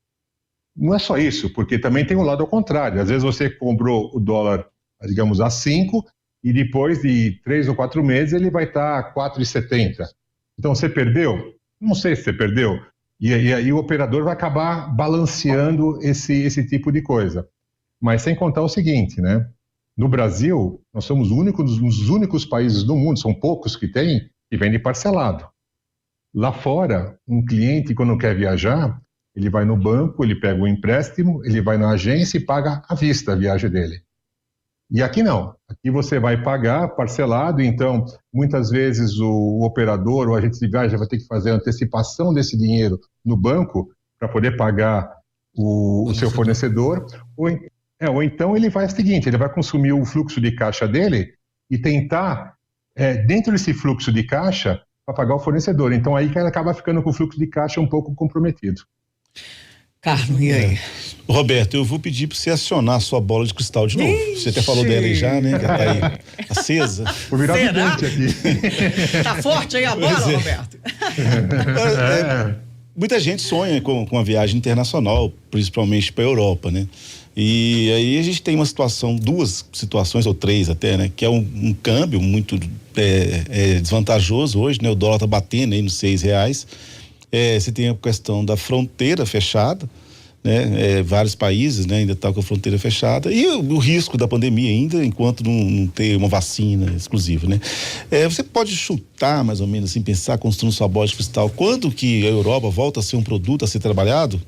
Não é só isso, porque também tem o lado ao contrário. Às vezes você comprou o dólar, digamos, a 5, e depois de 3 ou 4 meses ele vai estar a 4,70. Então, você perdeu? Não sei se você perdeu. E aí o operador vai acabar balanceando esse tipo de coisa. Mas sem contar o seguinte, né? No Brasil, nós somos um dos únicos países do mundo, são poucos que tem, que vende parcelado. Lá fora, um cliente, quando quer viajar, ele vai no banco, ele pega um empréstimo, ele vai na agência e paga à vista a viagem dele. E aqui não. Aqui você vai pagar parcelado, então, muitas vezes o operador ou a agente de viagem vai ter que fazer a antecipação desse dinheiro no banco para poder pagar o seu fornecedor, ou então ele faz o seguinte, ele vai consumir o fluxo de caixa dele e tentar, dentro desse fluxo de caixa, para pagar o fornecedor. Então aí que ele acaba ficando com o fluxo de caixa um pouco comprometido. Carlos, e aí? Roberto, eu vou pedir para você acionar a sua bola de cristal de novo. Você até falou dela aí já, né? Que ela tá aí acesa. Vou virar vidente aqui. Tá forte aí a bola, Roberto? Muita gente sonha com a viagem internacional, principalmente para a Europa, né? E aí a gente tem duas situações, ou 3 até, né? Que é um câmbio muito desvantajoso hoje, né? O dólar tá batendo aí nos R$6. Você tem a questão da fronteira fechada, né? Vários países, né? Ainda estão com a fronteira fechada, e o risco da pandemia ainda, enquanto não ter uma vacina exclusiva, né? Você pode chutar, mais ou menos assim, pensar, construindo sua bola de cristal, quando que a Europa volta a ser um produto a ser trabalhado?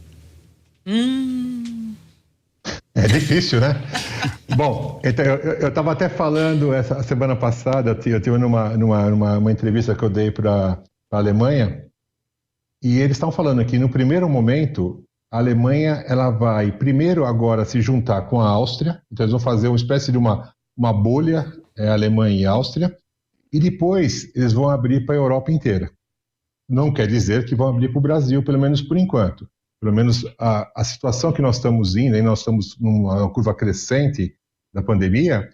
É difícil, né? Bom, então, eu estava até falando essa semana passada, eu tive numa entrevista que eu dei para a Alemanha, e eles estão falando que no primeiro momento a Alemanha ela vai primeiro agora se juntar com a Áustria, então eles vão fazer uma espécie de uma bolha, Alemanha e Áustria, e depois eles vão abrir para a Europa inteira. Não quer dizer que vão abrir para o Brasil, pelo menos por enquanto. Pelo menos a situação que nós estamos indo, e nós estamos numa curva crescente da pandemia,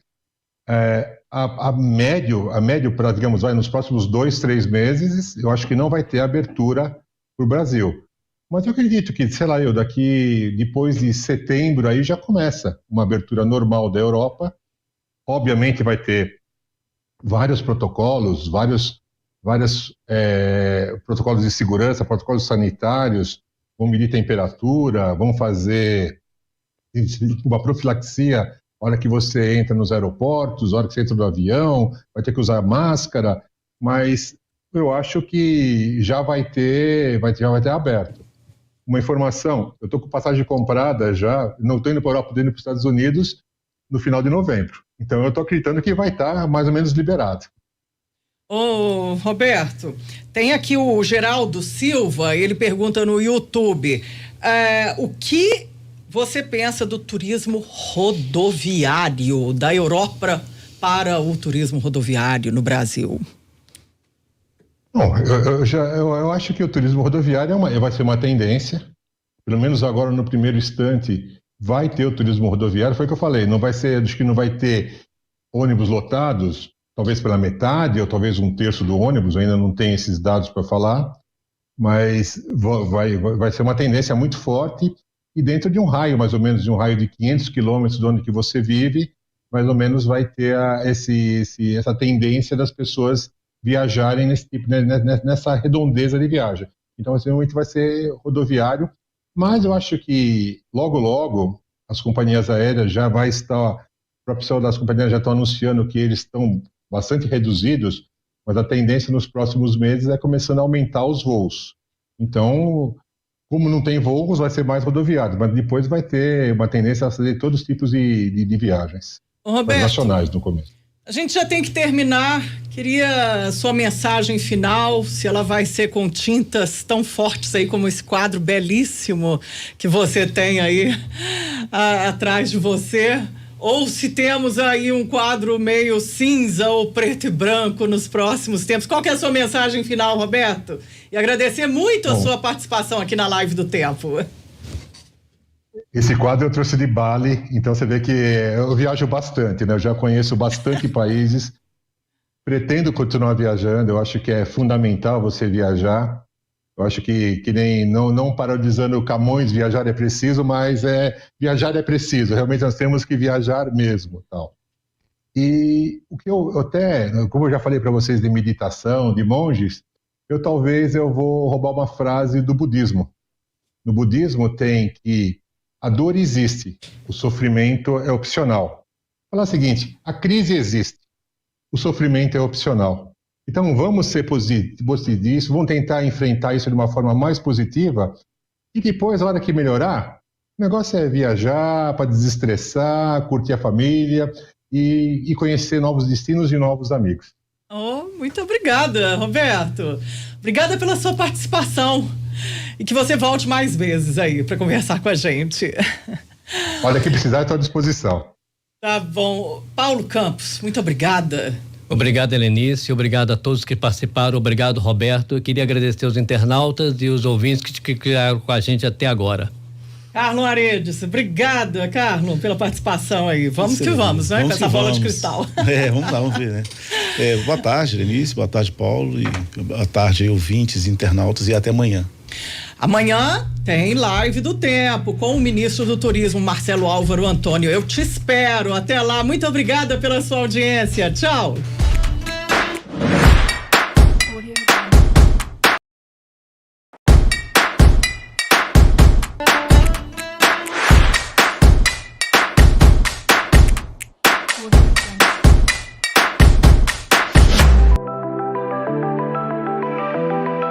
a médio para, digamos, nos próximos 2, 3 meses, eu acho que não vai ter abertura para o Brasil. Mas eu acredito que, sei lá, depois de setembro, aí já começa uma abertura normal da Europa. Obviamente vai ter vários protocolos, vários protocolos de segurança, protocolos sanitários, vão medir temperatura, vão fazer uma profilaxia na hora que você entra nos aeroportos, na hora que você entra no avião, vai ter que usar máscara, mas eu acho que já vai ter aberto. Uma informação, eu estou com passagem comprada já, não estou indo para a Europa, estou indo para os Estados Unidos no final de novembro. Então eu estou acreditando que vai estar mais ou menos liberado. Ô, Roberto, tem aqui o Geraldo Silva, ele pergunta no YouTube, o que você pensa do turismo rodoviário, da Europa para o turismo rodoviário no Brasil? Bom, eu acho que o turismo rodoviário vai ser uma tendência, pelo menos agora no primeiro instante vai ter o turismo rodoviário, foi o que eu falei, acho que não vai ter ônibus lotados, talvez pela metade ou talvez 1/3 do ônibus, ainda não tem esses dados para falar, mas vai ser uma tendência muito forte e dentro de um raio, mais ou menos, de um raio de 500 quilômetros de onde que você vive, mais ou menos vai ter essa tendência das pessoas viajarem nessa redondeza de viagem. Então, esse momento vai ser rodoviário, mas eu acho que logo, logo, as companhias aéreas já vai estar, a própria das companhias já estão anunciando que eles estão bastante reduzidos, mas a tendência nos próximos meses é começando a aumentar os voos. Então, Como não tem voos, vai ser mais rodoviário, mas depois vai ter uma tendência a fazer todos os tipos de viagens. Roberto, nacionais no começo. a gente já tem que terminar. Queria sua mensagem final, se ela vai ser com tintas tão fortes aí como esse quadro belíssimo que você tem aí atrás de você, ou se temos aí um quadro meio cinza ou preto e branco nos próximos tempos. Qual que é a sua mensagem final, Roberto? E agradecer muito a sua participação aqui na Live do Tempo. Esse quadro eu trouxe de Bali, então você vê que eu viajo bastante, né? Eu já conheço bastante países, pretendo continuar viajando, eu acho que é fundamental você viajar. Eu acho que nem, não parodiando Camões, viajar é preciso, mas viajar é preciso, realmente nós temos que viajar mesmo. Tal. E o que eu até, como eu já falei para vocês de meditação, de monges, eu vou roubar uma frase do budismo. No budismo tem que a dor existe, o sofrimento é opcional. Vou falar o seguinte, a crise existe, o sofrimento é opcional. Então vamos ser positivos, vamos tentar enfrentar isso de uma forma mais positiva e depois, na hora que melhorar, o negócio é viajar para desestressar, curtir a família e conhecer novos destinos e novos amigos. Oh, muito obrigada, Roberto. Obrigada pela sua participação. E que você volte mais vezes aí para conversar com a gente. Olha, que precisar, estou à disposição. Tá bom. Paulo Campos, muito obrigada. Obrigado, Helenice. Obrigado a todos que participaram. Obrigado, Roberto. Eu queria agradecer os internautas e os ouvintes que ficaram com a gente até agora. Carlos Aredes, obrigada, Carlos, pela participação aí. Vamos que vamos, né? Com essa bola de cristal. Vamos lá, vamos ver, né? Boa tarde, Helenice. Boa tarde, Paulo. E boa tarde, ouvintes, internautas. E até amanhã. Amanhã tem Live do Tempo com o ministro do Turismo, Marcelo Álvaro Antônio. Eu te espero. Até lá. Muito obrigada pela sua audiência. Tchau. Audio